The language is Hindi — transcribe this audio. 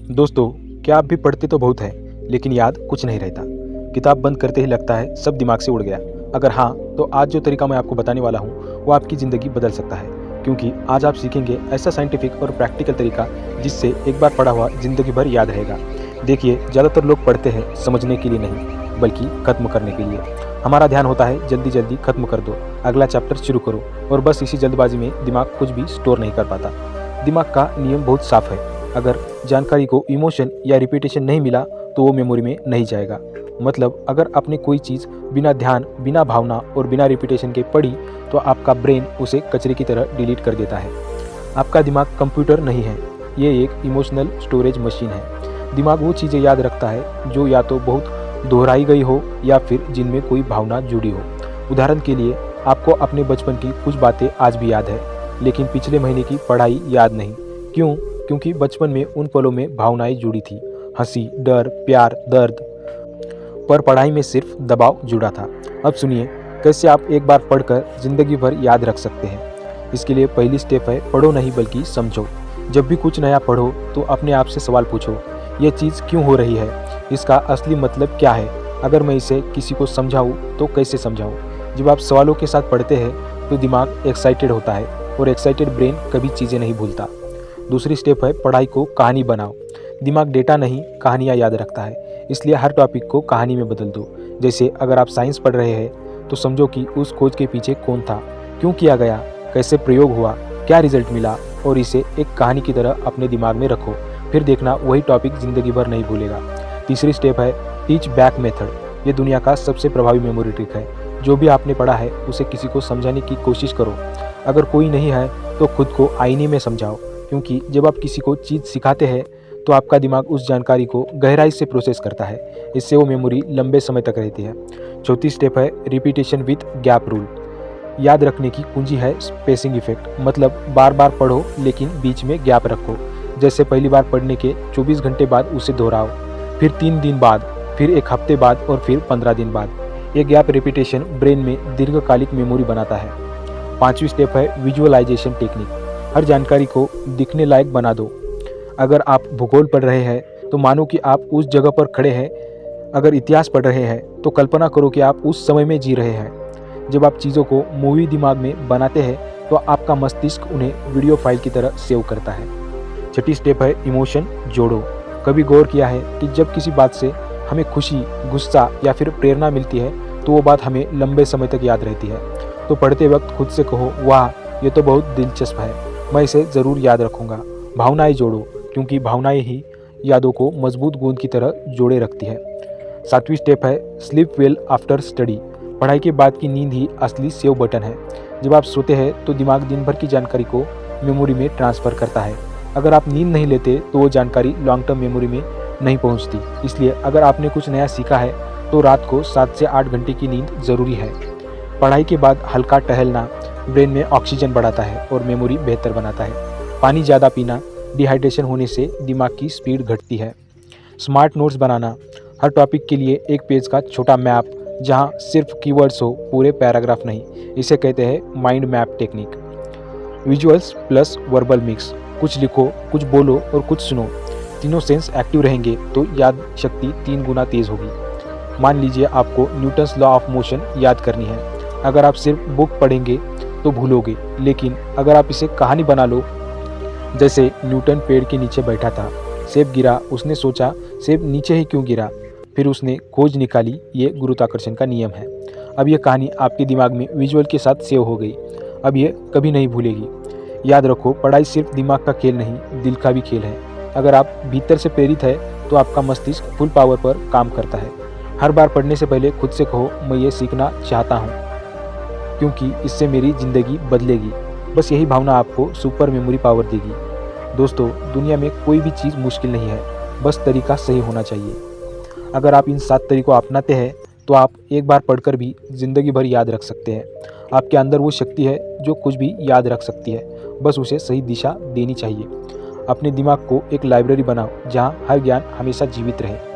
दोस्तों, क्या आप भी पढ़ते तो बहुत हैं, लेकिन याद कुछ नहीं रहता। किताब बंद करते ही लगता है सब दिमाग से उड़ गया। अगर हाँ, तो आज जो तरीका मैं आपको बताने वाला हूँ वो आपकी ज़िंदगी बदल सकता है। क्योंकि आज आप सीखेंगे ऐसा साइंटिफिक और प्रैक्टिकल तरीका जिससे एक बार पढ़ा हुआ ज़िंदगी भर याद रहेगा। देखिए, ज़्यादातर लोग पढ़ते हैं समझने के लिए नहीं, बल्कि खत्म करने के लिए। हमारा ध्यान होता है जल्दी जल्दी खत्म कर दो, अगला चैप्टर शुरू करो, और बस इसी जल्दबाजी में दिमाग कुछ भी स्टोर नहीं कर पाता। दिमाग का नियम बहुत साफ है। अगर जानकारी को इमोशन या रिपीटेशन नहीं मिला तो वो मेमोरी में नहीं जाएगा। मतलब अगर आपने कोई चीज़ बिना ध्यान, बिना भावना और बिना रिपीटेशन के पढ़ी तो आपका ब्रेन उसे कचरे की तरह डिलीट कर देता है। आपका दिमाग कंप्यूटर नहीं है, ये एक इमोशनल स्टोरेज मशीन है। दिमाग वो चीज़ें याद रखता है जो या तो बहुत दोहराई गई हो या फिर जिनमें कोई भावना जुड़ी हो। उदाहरण के लिए, आपको अपने बचपन की कुछ बातें आज भी याद है, लेकिन पिछले महीने की पढ़ाई याद नहीं। क्यों? क्योंकि बचपन में उन पलों में भावनाएं जुड़ी थी, हंसी, डर, प्यार, दर्द। पर पढ़ाई में सिर्फ दबाव जुड़ा था। अब सुनिए कैसे आप एक बार पढ़कर जिंदगी भर याद रख सकते हैं। इसके लिए पहली स्टेप है, पढ़ो नहीं बल्कि समझो। जब भी कुछ नया पढ़ो तो अपने आप से सवाल पूछो, यह चीज़ क्यों हो रही है, इसका असली मतलब क्या है, अगर मैं इसे किसी को समझाऊँ तो कैसे समझाऊँ। जब आप सवालों के साथ पढ़ते हैं तो दिमाग एक्साइटेड होता है, और एक्साइटेड ब्रेन कभी चीज़ें नहीं भूलता। दूसरी स्टेप है, पढ़ाई को कहानी बनाओ। दिमाग डेटा नहीं, कहानियाँ याद रखता है, इसलिए हर टॉपिक को कहानी में बदल दो। जैसे अगर आप साइंस पढ़ रहे हैं तो समझो कि उस खोज के पीछे कौन था, क्यों किया गया, कैसे प्रयोग हुआ, क्या रिजल्ट मिला, और इसे एक कहानी की तरह अपने दिमाग में रखो। फिर देखना वही टॉपिक ज़िंदगी भर नहीं भूलेगा। तीसरी स्टेप है, टीच बैक मेथड। ये दुनिया का सबसे प्रभावी मेमोरी ट्रिक है। जो भी आपने पढ़ा है उसे किसी को समझाने की कोशिश करो। अगर कोई नहीं है तो खुद को आईने में समझाओ, क्योंकि जब आप किसी को चीज़ सिखाते हैं तो आपका दिमाग उस जानकारी को गहराई से प्रोसेस करता है। इससे वो मेमोरी लंबे समय तक रहती है। चौथी स्टेप है, रिपीटेशन विथ गैप रूल। याद रखने की कुंजी है स्पेसिंग इफेक्ट। मतलब बार बार पढ़ो लेकिन बीच में गैप रखो। जैसे पहली बार पढ़ने के 24 घंटे बाद उसे दोहराओ, फिर 3 दिन बाद, फिर 1 हफ्ते बाद और फिर 15 दिन बाद। ये गैप रिपीटेशन ब्रेन में दीर्घकालिक मेमोरी बनाता है। पांचवी स्टेप है, विजुअलाइजेशन टेक्निक। हर जानकारी को दिखने लायक बना दो। अगर आप भूगोल पढ़ रहे हैं तो मानो कि आप उस जगह पर खड़े हैं। अगर इतिहास पढ़ रहे हैं तो कल्पना करो कि आप उस समय में जी रहे हैं। जब आप चीज़ों को मूवी दिमाग में बनाते हैं तो आपका मस्तिष्क उन्हें वीडियो फाइल की तरह सेव करता है। छठी स्टेप है, इमोशन जोड़ो। कभी गौर किया है कि जब किसी बात से हमें खुशी, गुस्सा या फिर प्रेरणा मिलती है तो वो बात हमें लंबे समय तक याद रहती है। तो पढ़ते वक्त खुद से कहो, वाह, ये तो बहुत दिलचस्प है, मैं इसे ज़रूर याद रखूँगा। भावनाएं जोड़ो, क्योंकि भावनाएं ही यादों को मजबूत गोंद की तरह जोड़े रखती है। सातवीं स्टेप है, स्लीप वेल आफ्टर स्टडी। पढ़ाई के बाद की नींद ही असली सेव बटन है। जब आप सोते हैं तो दिमाग दिन भर की जानकारी को मेमोरी में ट्रांसफ़र करता है। अगर आप नींद नहीं लेते तो वो जानकारी लॉन्ग टर्म मेमोरी में नहीं पहुंचती। इसलिए अगर आपने कुछ नया सीखा है तो रात को 7 से 8 घंटे की नींद ज़रूरी है। पढ़ाई के बाद हल्का टहलना ब्रेन में ऑक्सीजन बढ़ाता है और मेमोरी बेहतर बनाता है। पानी ज़्यादा पीना, डिहाइड्रेशन होने से दिमाग की स्पीड घटती है। स्मार्ट नोट्स बनाना। हर टॉपिक के लिए एक पेज का छोटा मैप, जहां सिर्फ कीवर्ड्स हो, पूरे पैराग्राफ नहीं। इसे कहते हैं mind map technique. Visuals plus verbal mix. कुछ लिखो, कुछ बोलो और कुछ सुनो। तीनों सेंस एक्टिव रहेंगे तो याद शक्ति 3 गुना तेज़ होगी। मान लीजिए आपको न्यूटन्स लॉ ऑफ मोशन याद करनी है। अगर आप सिर्फ बुक पढ़ेंगे तो भूलोगे, लेकिन अगर आप इसे कहानी बना लो, जैसे न्यूटन पेड़ के नीचे बैठा था, सेब गिरा, उसने सोचा सेब नीचे ही क्यों गिरा, फिर उसने खोज निकाली, ये गुरुत्वाकर्षण का नियम है। अब यह कहानी आपके दिमाग में विजुअल के साथ सेव हो गई। अब ये कभी नहीं भूलेगी। याद रखो, पढ़ाई सिर्फ दिमाग का खेल नहीं, दिल का भी खेल है। अगर आप भीतर से प्रेरित है तो आपका मस्तिष्क फुल पावर पर काम करता है। हर बार पढ़ने से पहले खुद से कहो, मैं ये सीखना चाहता हूँ, क्योंकि इससे मेरी ज़िंदगी बदलेगी। बस यही भावना आपको सुपर मेमोरी पावर देगी। दोस्तों, दुनिया में कोई भी चीज़ मुश्किल नहीं है, बस तरीका सही होना चाहिए। अगर आप इन 7 तरीकों अपनाते हैं तो आप एक बार पढ़कर भी ज़िंदगी भर याद रख सकते हैं। आपके अंदर वो शक्ति है जो कुछ भी याद रख सकती है, बस उसे सही दिशा देनी चाहिए। अपने दिमाग को एक लाइब्रेरी बनाओ जहाँ हर ज्ञान हमेशा जीवित रहे।